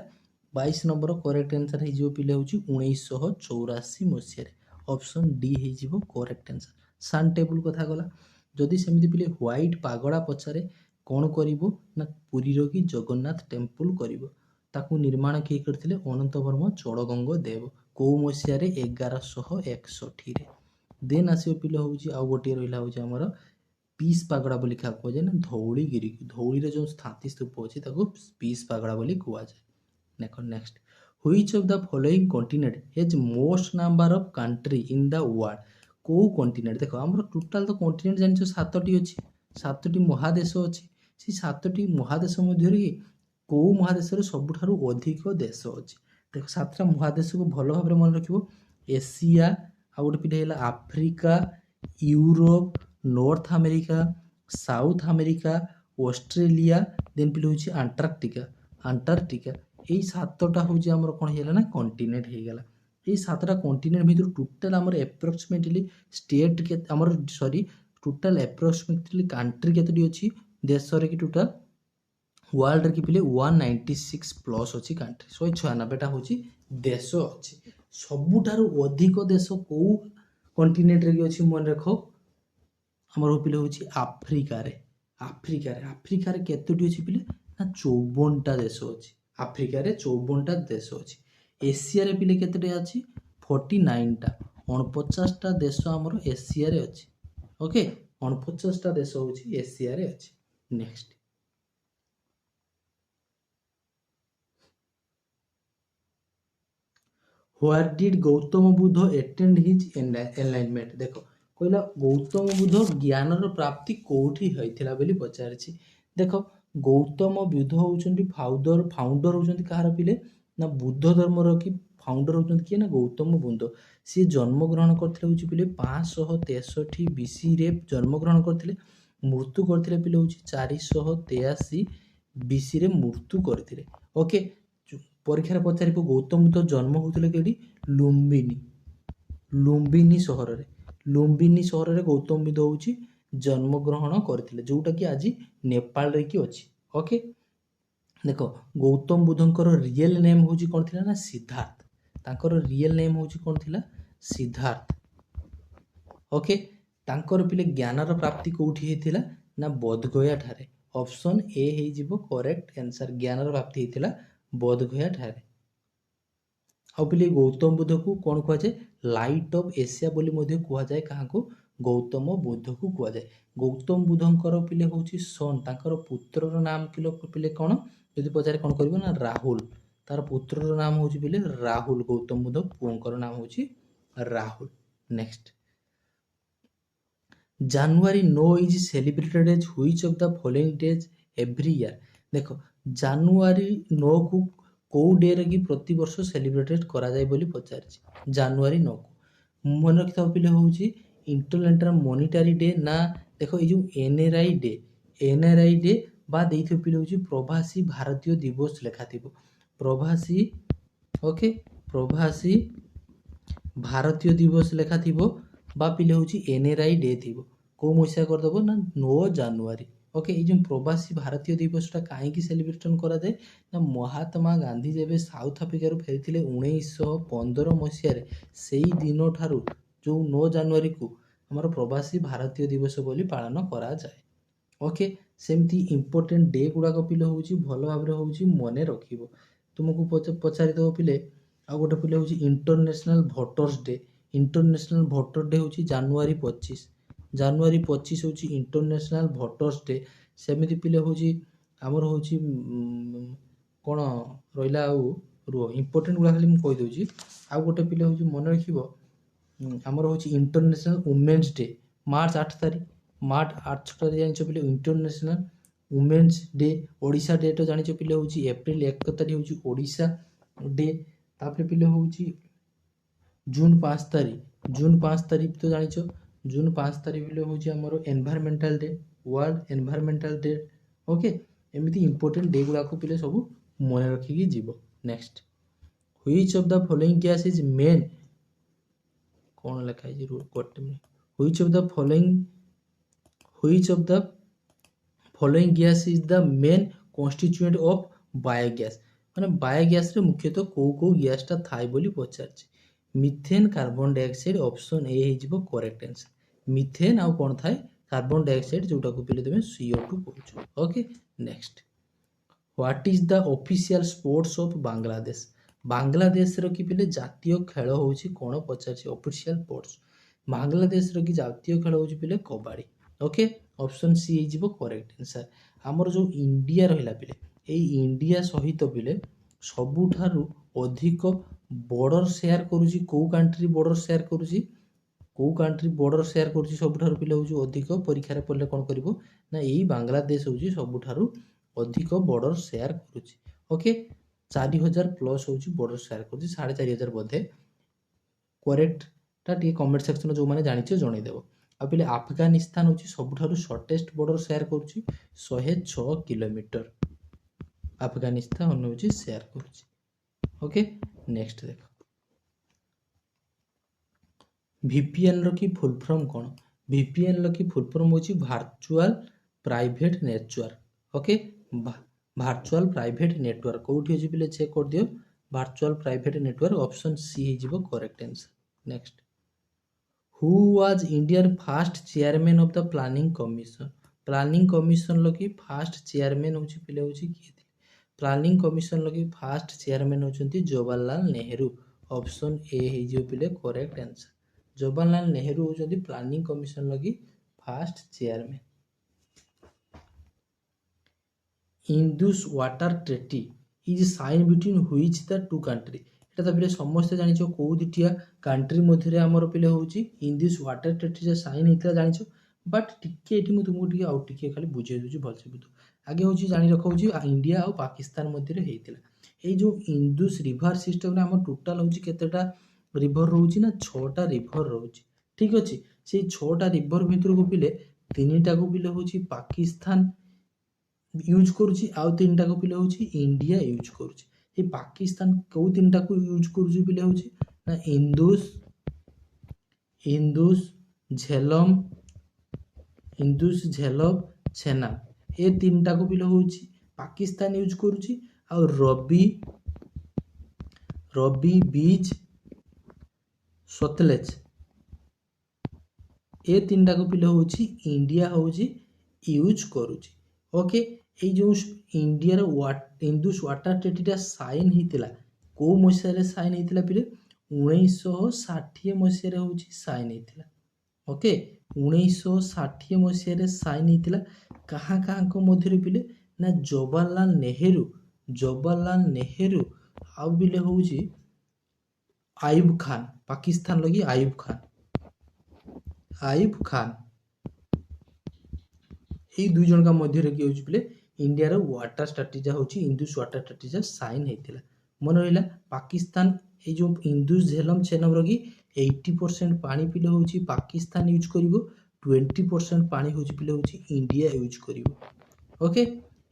22 नंबर करेक्ट आंसर हो पिले हूँ 1984 मसीह ऑप्शन डी हो करेक्ट आंसर सन टेम्पल कथा गला जदि सेमती पिले व्हाइट पागोड़ा पछारे कौन करिवो ना पुरी रो कि जगन्नाथ टेम्पल करिवो ताकू निर्माण किए करथिले अनंतवर्मा चोड़गंग देव कौ मसीह रे 1161 रे देन आसियो पिले हूँ आउ गोटे रहिला हूँ हमर पीस पागड़ा बोली क्या कह जाए ना धौलीगिरी धौली रे जो स्थाती स्तूप अच्छी पीस पागड़ा बोली कह जाए देखो next which of the following continent has most number of country in the world को कॉन्टिनेंट देखो हमर टोटल तो कॉन्टिनेंट जानिछो 7टी अछि 7टी महादेश अछि से 7टी महादेश मध्य रे को महादेश रे सबठारु अधिक देश अछि देखो 7टा महादेश को भलो भाबरे मन रखिबो एशिया आ गोटे पिले हैला Africa Europe North America South America Australia then पिले होछि अंटार्कटिका यही 7टा हूँ आमर कौन है ना कॉन्टिनेंट हो गला ये 7टा कॉन्टिनेंट भीतर टोटाल आमर एप्रोक्सीमेटली स्टेट के आमर सॉरी टोटाल एप्रोक्सीमेटली कंट्री केतटी अछि देश रे कि टोटाल वर्ल्ड रे कि पिले 196 प्लस अछि कंट्री 196टा होछि देश अछि सबुठारु अधिक देश को कॉन्टिनेंट रे कि अछि मन रखो हमर पिले होछि आफ्रिका रे केतटी अछि पिले ना 54टा देश अछि आफ्रिका रे 54टा देश अछि एशिया रे पिले केतटे अछि 49टा 49टा देश हमर एशिया रे अछि ओके 49टा देश होछि एशिया रे अछि next where did Gautam Buddha attend his enlightenment देखो कहला गौतम बुद्ध ज्ञान रो प्राप्ति कोठी होइथिला बोली पचारछि देखो गौतम बुद्ध होउछन्ती फाउंडर होउछन्ती कहार पिले ना बुद्ध धर्म रो कि फाउंडर होउछन्ती कि ना गौतम बुद्ध सी जन्म ग्रहण करथिले होउछि पिले 563 बीसी रे जन्म ग्रहण करथिले मृत्यु करथिले पिले होउछि 483 बीसी रे मृत्यु करथिले ओके परीक्षा रे पचारिबो गौतम बुद्ध जन्म होउथिले केडी लुम्बिनी सहर रे गौतम बुद्ध होउछि जन्म ग्रहण करथिले जोटा कि आज नेपाल रे कि अछि ओके देखो गौतम बुद्धंकर रियल नेम होउछि कोन थिला ना सिद्धार्थ तांकर रियल नेम होउछि कोन थिला सिद्धार्थ ओके तांकर पिले ज्ञान रो प्राप्ति कोठी हेतिला ना बोधगया ठारे ऑप्शन ए हे जिवो करेक्ट आंसर ज्ञान रो प्राप्ति हेतिला बोधगया ठारे ଆଉ ପିଲେ ଗୌତମ ବୁଦ୍ଧକୁ କ'ଣ କୁହାଯାଏ? ଲାଇଟ୍ ଅଫ୍ ଏସିଆ ବୋଲି ମଧ୍ୟ କୁହାଯାଏ। କାହାକୁ? ଗୌତମ ବୁଦ୍ଧକୁ କୁହାଯାଏ। ଗୌତମ ବୁଦ୍ଧଙ୍କର ପିଲେ ହେଉଛି ସନ୍, ତାଙ୍କର ପୁତ୍ରର ନାମ ପିଲେ କ'ଣ? ଯଦି ପଚାରେ କ'ଣ କରିବ ନା ରାହୁଲ। ତାର ପୁତ୍ରର ନାମ ହେଉଛି ପିଲେ ରାହୁଲ। ଗୌତମ ବୁଦ୍ଧ ପୁଅଙ୍କର ନାମ ହେଉଛି Rahul. Next, January 9 is celebrated age which of the following days every year. ଦେଖ, ଜାନୁଆରୀ 9କୁ କେଉଁ ଡେରେ କି ପ୍ରତିବର୍ଷ ସେଲିବ୍ରେଟେଡ୍ କରାଯାଏ ବୋଲି ପଚାରିଛି। ଜାନୁଆରୀ 9କୁ ମନେ ରଖିଥାଉ ପିଲେ ହେଉଛି ଇଣ୍ଟରନ୍ୟାସନାଲ ମନିଟାରୀ ଡେ ନା ଦେଖ ଏଇ ଯେଉଁ ଏନ୍ଆର୍ଆଇ ଡେ ବା ଦେଇଥିବ ପିଲେ ହେଉଛି ପ୍ରବାସୀ ଭାରତୀୟ ଦିବସ ଲେଖାଥିବ। ପ୍ରବାସୀ ଓକେ ପ୍ରବାସୀ ଭାରତୀୟ ଦିବସ ଲେଖାଥିବ ବା ପିଲେ ହେଉଛି ଏନ୍ଆର୍ଆଇ ଡେ ଥିବ। କେଉଁ ମସିହା କରିଦେବ ନା 9 ଜାନୁଆରୀ। ଓକେ, ଏଇ ଯେଉଁ ପ୍ରବାସୀ ଭାରତୀୟ ଦିବସଟା କାହିଁକି ସେଲିବ୍ରେସନ୍ କରାଯାଏ ନା ମହାତ୍ମା ଗାନ୍ଧୀ ଯେବେ ସାଉଥ ଆଫ୍ରିକାରୁ ଫେରିଥିଲେ 1915 ମସିହାରେ, ସେଇ ଦିନଠାରୁ ଯେଉଁ 9 ଜାନୁଆରୀକୁ ଆମର ପ୍ରବାସୀ ଭାରତୀୟ ଦିବସ ବୋଲି ପାଳନ କରାଯାଏ। ଓକେ, ସେମିତି ଇମ୍ପୋର୍ଟାଣ୍ଟ ଡେ ଗୁଡ଼ାକ ପିଲେ ହେଉଛି ଭଲ ଭାବରେ ହେଉଛି ମନେ ରଖିବ। ତୁମକୁ ପଚାରିଦେବ ପିଲେ ଆଉ ଗୋଟେ ପିଲେ ହେଉଛି international voters day. International voter day ହେଉଛି ଜାନୁଆରୀ 25। ଜାନୁଆରୀ 25 ହେଉଛି ଇଣ୍ଟରନ୍ୟାସନାଲ ଭୋଟର୍ସ ଡେ। ସେମିତି ପିଲେ ହେଉଛି ଆମର ହେଉଛି କ'ଣ ରହିଲା ଆଉ ରୁହ, ଇମ୍ପୋର୍ଟାଣ୍ଟ ଗୁଡ଼ା ଖାଲି ମୁଁ କହିଦେଉଛି। ଆଉ ଗୋଟେ ପିଲେ ହେଉଛି ମନେ ରଖିବ ଆମର ହେଉଛି ଇଣ୍ଟରନ୍ୟାସନାଲ ଓମେନ୍ସ ଡେ ମାର୍ଚ୍ଚ 8 ତାରିଖ। ମାର୍ଚ୍ଚ 8 ତାରିଖ ଜାଣିଛ ପିଲେ international women's day. Odisha date ଜାଣିଛ ପିଲେ ହେଉଛି ଏପ୍ରିଲ 1 ତାରିଖ ହେଉଛି ଓଡ଼ିଶା ଡେ। ତାପରେ ପିଲେ ହେଉଛି ଜୁନ୍ 5 ତାରିଖ। ଜୁନ୍ 5 ତାରିଖ ତ ଜାଣିଛ, ଜୁନ୍ 5 ତାରିଖ ପିଲେ ହେଉଛି ଆମର environmental day, world environmental day. Okay, ଏମିତି ଇମ୍ପୋର୍ଟାଣ୍ଟ ଡେ ଗୁଡ଼ାକୁ ପିଲେ ସବୁ ମନେ ରଖିକି ଯିବ। Next, which of the following gas is main, କ'ଣ ଲେଖା ହେଇଛି ଗୋଟେ minute, which of the following gas is the main constituent of biogas. ମାନେ ବାୟୋଗ୍ୟାସରେ ମୁଖ୍ୟତଃ କେଉଁ ଗ୍ୟାସଟା ଥାଏ ବୋଲି ପଚାରିଛି। Methane, carbon dioxide, option A ହେଇଯିବ କରେକ୍ଟ ଆନ୍ସର। ମିଥେନ୍ ଆଉ କ'ଣ ଥାଏ? କାର୍ବନ ଡାଇଅକ୍ସାଇଡ୍, ଯୋଉଟାକୁ ପିଲେ ତମେ CO2 କହୁଛ। Okay, next, what is the official sports of Bangladesh. ବାଂଲାଦେଶର କି ପିଲେ ଜାତୀୟ ଖେଳ ହେଉଛି କ'ଣ ପଚାରିଛି? ଅଫିସିଆଲ ସ୍ପୋର୍ଟସ୍ ବାଂଲାଦେଶର କି ଜାତୀୟ ଖେଳ ହେଉଛି ପିଲେ କବାଡି। ଓକେ, ଅପସନ୍ ସି ହେଇଯିବ କରେକ୍ଟ ଆନ୍ସର। ଆମର ଯେଉଁ ଇଣ୍ଡିଆ ରହିଲା ପିଲେ, ଏଇ ଇଣ୍ଡିଆ ସହିତ ପିଲେ ସବୁଠାରୁ ଅଧିକ ବର୍ଡର ସେୟାର କରୁଛି କେଉଁ କାଣ୍ଟ୍ରି? ବର୍ଡର ସେୟାର କରୁଛି କେଉଁ କାଣ୍ଟ୍ରି ବର୍ଡର ସେୟାର କରୁଛି ସବୁଠାରୁ ପିଲେ ହେଉଛି ଅଧିକ? ପରୀକ୍ଷାରେ ପଡ଼ିଲେ କ'ଣ କରିବ ନା ଏଇ ବାଂଲାଦେଶ ହେଉଛି ସବୁଠାରୁ ଅଧିକ ବର୍ଡର ସେୟାର କରୁଛି। ଓକେ, 4000 ପ୍ଲସ୍ ହେଉଛି ବର୍ଡର ସେୟାର କରୁଛି, 4500 ବୋଧେ। କରେକ୍ଟଟା ଟିକେ କମେଣ୍ଟ ସେକ୍ସନରେ ଯେଉଁମାନେ ଜାଣିଛ ଜଣେଇଦେବ। ଆଉ ପିଲେ ଆଫଗାନିସ୍ତାନ ହେଉଛି ସବୁଠାରୁ ସର୍ଟେଷ୍ଟ ବର୍ଡର ସେୟାର କରୁଛି 106 କିଲୋମିଟର। ଆଫଗାନିସ୍ତାନ ହେଉଛି ସେୟାର କରୁଛି। ଓକେ, ନେକ୍ସଟ ଦେଖ, VPN ର କି ଫୁଲ୍ ଫର୍ମ କ'ଣ? VPN ର କି ଫୁଲ୍ ଫର୍ମ ହେଉଛି virtual private network. Okay, virtual private network କୋଉଠି ଅଛି ପିଲେ ଚେକ୍ କରିଦିଅ। Virtual private network, option C ହେଇଯିବ correct answer. Next, who was ଇଣ୍ଡିଆର first chairman of the planning commission. Planning କମିଶନର କି ଫାଷ୍ଟ ଚେୟାରମ୍ୟାନ୍ ହେଉଛି ପିଲେ ହେଉଛି କିଏ ଥିଲେ? ପ୍ଲାନିଂ କମିଶନର କି ଫାଷ୍ଟ ଚେୟାରମ୍ୟାନ୍ ହେଉଛନ୍ତି ଜବାହରଲାଲ ନେହେରୁ। ଅପସନ୍ ଏ ହେଇଯିବ ପିଲେ କରେକ୍ଟ ଆନ୍ସର। ଜବାହରଲାଲ ନେହେରୁ ହେଉଛନ୍ତି ପ୍ଲାନିଂ କମିଶନର କି first chairman. Indus water treaty is sign between which the two country. এটা ତ ପିଲେ ସମସ୍ତେ ଜାଣିଛ କେଉଁ ଦୁଇଟିଆ କାଣ୍ଟ୍ରି ମଧ୍ୟରେ ଆମର ପିଲେ ହେଉଛି ଇନ୍ଦୁସ ୱାଟର ଟ୍ରିଟି ସାଇନ୍ ହେଇଥିଲା ଜାଣିଛ। ବଟ୍ ଟିକେ ଏଠି ମୁଁ ତୁମକୁ ଟିକେ ଆଉ ଟିକେ ଖାଲି ବୁଝେଇ ଦେଉଛି ଭଲସେ ବୁଝ। ଆଗେ ହେଉଛି ଜାଣି ରଖ ହେଉଛି ଇଣ୍ଡିଆ ଆଉ ପାକିସ୍ତାନ ମଧ୍ୟରେ ହେଇଥିଲା। ଏଇ ଯେଉଁ ଇନ୍ଦୁସ ରିଭର ସିଷ୍ଟମରେ ଆମର ଟୋଟାଲ ହେଉଛି କେତେଟା ରିଭର ରହୁଛି ନା 6ଟା ରିଭର ରହୁଛି। ଠିକ୍ ଅଛି, ସେଇ 6ଟା ରିଭର ଭିତରକୁ ପିଲେ 3ଟାକୁ ପିଲେ ହେଉଛି ପାକିସ୍ତାନ ୟୁଜ୍ କରୁଛି, ଆଉ 3ଟାକୁ ପିଲେ ହେଉଛି ଇଣ୍ଡିଆ ୟୁଜ୍ କରୁଛି। এই ପାକିସ୍ତାନ କେଉଁ 3ଟାକୁ ୟୁଜ୍ କରୁଛି ପିଲେ ହେଉଛି ନା ଇନ୍ଦୁସ, ଝେଲମ, ଛେନାବ। ଏ 3ଟାକୁ ପିଲେ ହେଉଛି ପାକିସ୍ତାନ ୟୁଜ୍ କରୁଛି। ଆଉ ରବି ବୀଜ, ସତଲେଜ, ଏ 3ଟାକୁ ପିଲେ ହେଉଛି ଇଣ୍ଡିଆ ହେଉଛି ୟୁଜ୍ କରୁଛି। ଓକେ, এই ଯେଉଁ ଇଣ୍ଡିଆର ଇନ୍ଦୁସ ୱାଟର ଟ୍ରିଟିଟା ସାଇନ୍ ହେଇଥିଲା କେଉଁ ମସିହାରେ ସାଇନ୍ ହେଇଥିଲା ପିଲେ? 1960 ମସିହାରେ ହେଉଛି ସାଇନ୍ ହେଇଥିଲା। ଓକେ, 1960 ମସିହାରେ ସାଇନ୍ ହେଇଥିଲା। କାହା କାହାଙ୍କ ମଧ୍ୟରେ ପିଲେ? ନା ଜବାହରଲାଲ ନେହେରୁ ଆଉ ପିଲେ ହେଉଛି ଆୟୁବ ଖାନ୍, ପାକିସ୍ତାନ ଲାଗି ଆୟୁବ ଖାନ୍ এই ଦୁଇ ଜଣଙ୍କ ମଧ୍ୟରେ କି ହେଉଛି ପିଲେ ଇଣ୍ଡିଆର ୱାଟର ଷ୍ଟ୍ରାଟେଜି ହେଉଛି ଇନ୍ଦୁସ ୱାଟର ଷ୍ଟ୍ରାଟେଜି ସାଇନ୍ ହେଇଥିଲା। ମନେ ରହିଲା, ପାକିସ୍ତାନ এই ଯେଉଁ ଇନ୍ଦୁସ ଝେଲମ ଛେନମର କି 80% ପାଣି ପିଲେ ହେଉଛି ପାକିସ୍ତାନ ୟୁଜ୍ କରିବ, 20% ପାଣି ହେଉଛି ପିଲେ ହେଉଛି ଇଣ୍ଡିଆ ୟୁଜ୍ କରିବ। ଓକେ,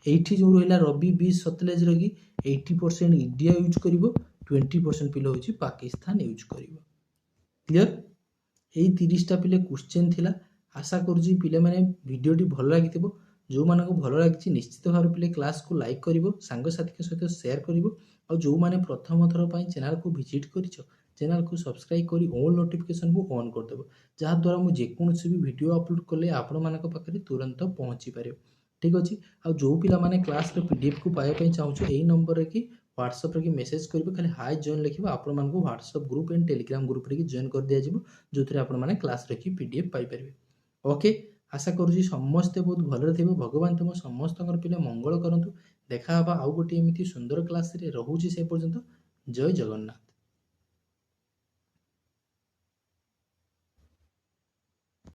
এইଠି ଯେଉଁ ରହିଲା ରବି ବି ସତଲେଜର କି 80% ଇଣ୍ଡିଆ ୟୁଜ୍ କରିବ, 20% ପିଲେ ହେଉଛି ପାକିସ୍ତାନ ୟୁଜ୍ କରିବ। କ୍ଲିୟର? এই 30ଟା ପିଲେ କ୍ୱେଶ୍ଚନ୍ ଥିଲା। ଆଶା କରୁଛି ପିଲାମାନେ ଭିଡ଼ିଓଟି ଭଲ ଲାଗିଥିବ। ଯେଉଁମାନଙ୍କୁ ଭଲ ଲାଗିଛି ନିଶ୍ଚିତ ଭାବରେ ପିଲେ କ୍ଲାସ୍କୁ ଲାଇକ୍ କରିବ, ସାଙ୍ଗସାଥିଙ୍କ ସହିତ ସେୟାର କରିବ। ଆଉ ଯେଉଁମାନେ ପ୍ରଥମ ଥର ପାଇଁ ଚ୍ୟାନେଲକୁ ଭିଜିଟ୍ କରିଛ, ଚ୍ୟାନେଲକୁ ସବସ୍କ୍ରାଇବ୍ କରି ଅଲ୍ ନୋଟିଫିକେସନକୁ ଅନ୍ କରିଦେବ, ଯାହାଦ୍ୱାରା ମୁଁ ଯେକୌଣସି ବି ଭିଡ଼ିଓ ଅପଲୋଡ଼ କଲେ ଆପଣମାନଙ୍କ ପାଖରେ ତୁରନ୍ତ ପହଞ୍ଚି ପାରିବ। ଠିକ୍ ଅଛି। ଆଉ ଯେଉଁ ପିଲାମାନେ କ୍ଲାସ୍ର PDFକୁ ପାଇବା ପାଇଁ ଚାହୁଁଛ, ଏଇ ନମ୍ବରରେ କି ହ୍ୱାଟ୍ସଆପ୍ରେ କି ମେସେଜ୍ କରିବେ, ଖାଲି ହାଇ ଜଏନ୍ ଲେଖିବ, ଆପଣମାନଙ୍କୁ ହ୍ୱାଟ୍ସଆପ୍ ଗ୍ରୁପ୍ ଆଣ୍ଡ ଟେଲିଗ୍ରାମ ଗ୍ରୁପ୍ରେ କି ଜଏନ୍ କରିଦିଆଯିବ, ଯେଉଁଥିରେ ଆପଣମାନେ କ୍ଲାସ୍ରେ କି PDF ପାଇପାରିବେ। ଓକେ, ଆଶା କରୁଛି ସମସ୍ତେ ବହୁତ ଭଲରେ ଥିବେ। ଭଗବାନ ତୁମ ସମସ୍ତଙ୍କର ପିଲା ମଙ୍ଗଳ କରନ୍ତୁ। ଦେଖା ହେବା ଆଉ ଗୋଟିଏ ଏମିତି ସୁନ୍ଦର କ୍ଲାସ୍ରେ। ରହୁଛି ସେ ପର୍ଯ୍ୟନ୍ତ। ଜୟ ଜଗନ୍ନାଥ।